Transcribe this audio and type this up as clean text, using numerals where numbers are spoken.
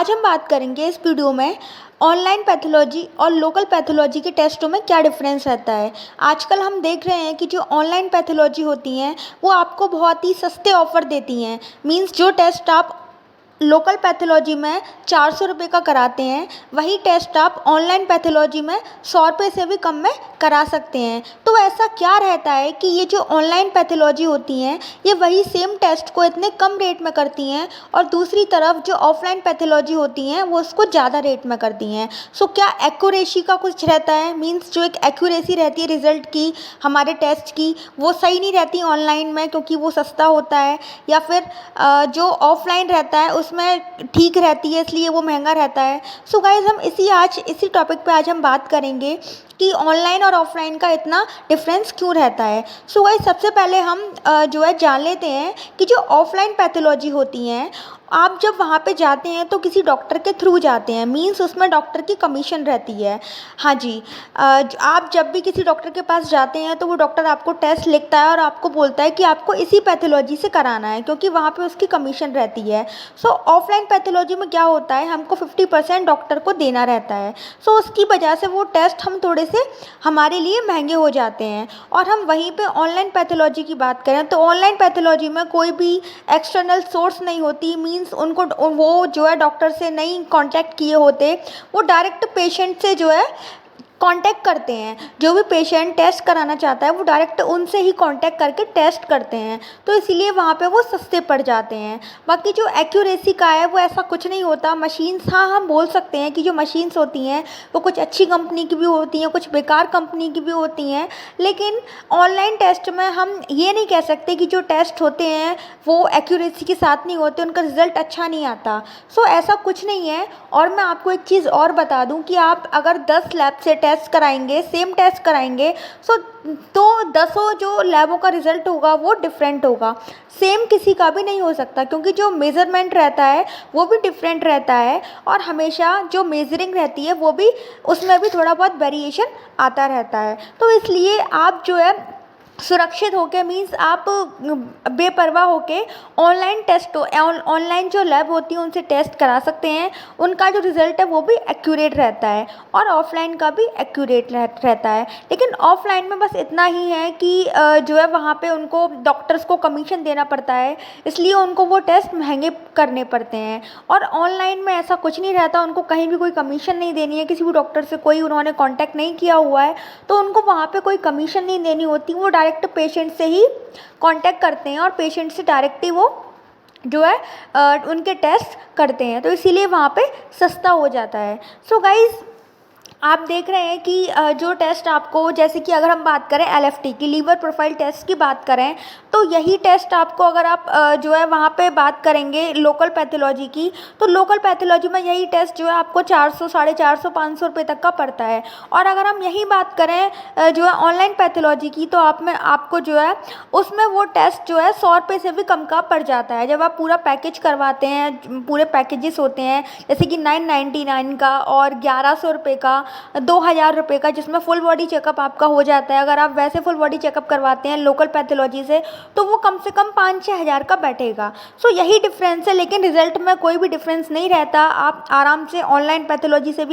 आज हम बात करेंगे इस वीडियो में ऑनलाइन पैथोलॉजी और लोकल पैथोलॉजी के टेस्टों में क्या डिफरेंस रहता है। आजकल हम देख रहे हैं कि जो ऑनलाइन पैथोलॉजी होती हैं वो आपको बहुत ही सस्ते ऑफ़र देती हैं। मीन्स जो टेस्ट आप लोकल पैथोलॉजी में 400 रुपये का कराते हैं, वही टेस्ट आप ऑनलाइन पैथोलॉजी में 100 रुपये से भी कम में करा सकते हैं। तो ऐसा क्या रहता है कि ये जो ऑनलाइन पैथोलॉजी होती हैं ये वही सेम टेस्ट को इतने कम रेट में करती हैं और दूसरी तरफ जो ऑफलाइन पैथोलॉजी होती हैं वो उसको ज़्यादा रेट में करती हैं। सो क्या एक्यूरेसी का कुछ रहता है? मीन्स जो एक एक्यूरेसी रहती है रिज़ल्ट की, हमारे टेस्ट की, वो सही नहीं रहती ऑनलाइन में क्योंकि वो सस्ता होता है, या फिर जो ऑफलाइन रहता है उसमें ठीक रहती है इसलिए वो महंगा रहता है। सो गाइज़ हम इसी टॉपिक पे आज हम बात करेंगे कि ऑनलाइन और ऑफलाइन का इतना डिफरेंस क्यों रहता है। सो गाइस सबसे पहले हम जो है जान लेते हैं कि जो ऑफलाइन पैथोलॉजी होती हैं, आप जब वहाँ पे जाते हैं तो किसी डॉक्टर के थ्रू जाते हैं। मीन्स उसमें डॉक्टर की कमीशन रहती है। हाँ जी, आप जब भी किसी डॉक्टर के पास जाते हैं तो वो डॉक्टर आपको टेस्ट लिखता है और आपको बोलता है कि आपको इसी पैथोलॉजी से कराना है क्योंकि वहाँ पे उसकी कमीशन रहती है। सो ऑफलाइन पैथोलॉजी में क्या होता है, हमको 50% डॉक्टर को देना रहता है। सो उसकी वजह से वो टेस्ट हम थोड़े से हमारे लिए महंगे हो जाते हैं। और हम वहीं पे ऑनलाइन पैथोलॉजी की बात करें तो ऑनलाइन पैथोलॉजी में कोई भी एक्सटर्नल सोर्स नहीं होती। मींस उनको वो जो है डॉक्टर से नहीं कांटेक्ट किए होते, वो डायरेक्ट पेशेंट से जो है कांटेक्ट करते हैं। जो भी पेशेंट टेस्ट कराना चाहता है वो डायरेक्ट उनसे ही कांटेक्ट करके टेस्ट करते हैं, तो इसीलिए वहाँ पे वो सस्ते पड़ जाते हैं। बाकी जो एक्यूरेसी का है वो ऐसा कुछ नहीं होता। मशीन्स, हाँ हम बोल सकते हैं कि जो मशीन्स होती हैं वो कुछ अच्छी कंपनी की भी होती हैं, कुछ बेकार कंपनी की भी होती हैं। लेकिन ऑनलाइन टेस्ट में हम ये नहीं कह सकते कि जो टेस्ट होते हैं वो एक्यूरेसी के साथ नहीं होते, उनका रिज़ल्ट अच्छा नहीं आता। सो ऐसा कुछ नहीं है। और मैं आपको एक चीज़ और बता दूं कि आप अगर 10 लैब से टेस्ट कराएंगे, सेम टेस्ट कराएंगे, तो 10 जो लैबों का रिज़ल्ट होगा वो डिफरेंट होगा। सेम किसी का भी नहीं हो सकता क्योंकि जो मेज़रमेंट रहता है वो भी डिफरेंट रहता है और हमेशा जो मेजरिंग रहती है वो भी, उसमें भी थोड़ा बहुत वेरिएशन आता रहता है। तो इसलिए आप जो है सुरक्षित होके, मीन्स आप बेपरवाह होके ऑनलाइन टेस्ट ऑनलाइन जो लैब होती है उनसे टेस्ट करा सकते हैं। उनका जो रिज़ल्ट है वो भी एक्यूरेट रहता है और ऑफलाइन का भी एक्यूरेट रहता है। लेकिन ऑफलाइन में बस इतना ही है कि जो है वहाँ पे उनको डॉक्टर्स को कमीशन देना पड़ता है, इसलिए उनको वो टेस्ट महंगे करने पड़ते हैं। और ऑनलाइन में ऐसा कुछ नहीं रहता, उनको कहीं भी कोई कमीशन नहीं देनी है। किसी भी डॉक्टर से कोई उन्होंने कॉन्टैक्ट नहीं किया हुआ है तो उनको वहाँ पर कोई कमीशन नहीं देनी होती। वो डायरेक्ट पेशेंट से ही कांटेक्ट करते हैं और पेशेंट से डायरेक्ट ही वो जो है उनके टेस्ट करते हैं, तो इसीलिए वहाँ पे सस्ता हो जाता है। सो गाइज़ आप देख रहे हैं कि जो टेस्ट आपको, जैसे कि अगर हम बात करें एलएफटी की, लीवर प्रोफाइल टेस्ट की बात करें, तो यही टेस्ट आपको, अगर आप जो है वहाँ पे बात करेंगे लोकल पैथोलॉजी की, तो लोकल पैथोलॉजी में यही टेस्ट जो है आपको 400, 450, 500 रुपये तक का पड़ता है। और अगर हम यही बात करें जो है ऑनलाइन पैथोलॉजी की, तो आपको जो है उसमें वो टेस्ट जो है 100 रुपये से भी कम का पड़ जाता है। जब आप पूरा पैकेज करवाते हैं, पूरे पैकेजेस होते हैं जैसे कि 999 का और 1100 रुपये का, 2000 रुपये का, जिसमें फुल बॉडी चेकअप आपका हो जाता है। अगर आप वैसे फुल बॉडी चेकअप करवाते हैं लोकल पैथोलॉजी से तो वो कम से कम 5-6 हज़ार का बैठेगा। सो यही डिफरेंस है, लेकिन रिजल्ट में कोई भी डिफरेंस नहीं रहता। आप आराम से ऑनलाइन पैथोलॉजी से भी